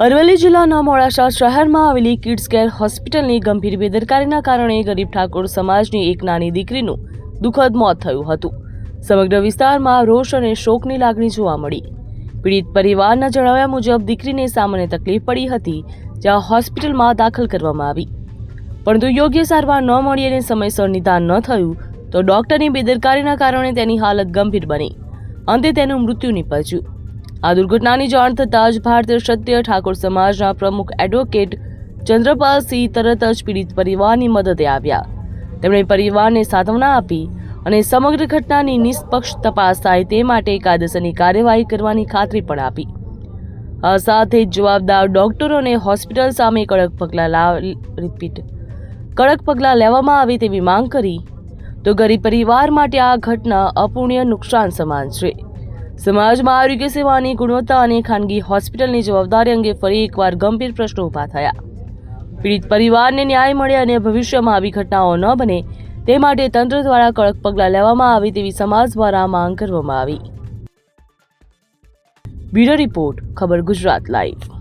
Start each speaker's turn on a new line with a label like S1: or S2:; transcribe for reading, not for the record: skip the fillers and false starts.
S1: અરવલ્લી જિલ્લાના મોડાસા શહેરમાં આવેલી કિડ્સ કેર હોસ્પિટલની ગંભીર બેદરકારીના કારણે ગરીબ ઠાકોર સમાજની એક નાની દીકરીનું દુઃખદ મોત થયું હતું. સમગ્ર વિસ્તારમાં રોષ અને શોકની લાગણી જોવા મળી. પીડિત પરિવારના જણાવ્યા મુજબ દીકરીને સામાન્ય તકલીફ પડી હતી, જ્યાં હોસ્પિટલમાં દાખલ કરવામાં આવી, પરંતુ યોગ્ય સારવાર ન મળી અને સમયસર નિદાન ન થયું તો ડોક્ટરની બેદરકારીના કારણે તેની હાલત ગંભીર બની. અંતે તેનું મૃત્યુ નીપજ્યું. આ દુર્ઘટનાની જાણ થતાં જ ભારતીય ક્ષત્રિય ઠાકોર સમાજના પ્રમુખ એડવોકેટ ચંદ્રપાલસિંહ તરત જ પીડિત પરિવારની મદદે આવ્યા. તેમણે પરિવારને સાંત્વના આપી અને સમગ્ર ઘટનાની નિષ્પક્ષ તપાસ થાય તે માટે કાયદેસરની કાર્યવાહી કરવાની ખાતરી પણ આપી. આ સાથે જ જવાબદાર ડોક્ટરો અને હોસ્પિટલ સામે કડક પગલાં લેવામાં આવે તેવી માંગ કરી. તો ગરીબ પરિવાર માટે આ ઘટના અપૂર્ણ્ય નુકસાન સમાન છે. સમાજમાં આરોગ્ય સેવાની ગુણવત્તા અને ખાનગી હોસ્પિટલની જવાબદારી અંગે ફરી એકવાર ગંભીર પ્રશ્નો ઊભા થયા. પીડિત પરિવારને ન્યાય મળે અને ભવિષ્યમાં આવી ઘટનાઓ ન બને તે માટે તંત્ર દ્વારા કડક પગલાં લેવામાં આવે તેવી સમાજ દ્વારા માંગ કરવામાં આવી. બ્યુરો રિપોર્ટ, ખબર ગુજરાત લાઈવ.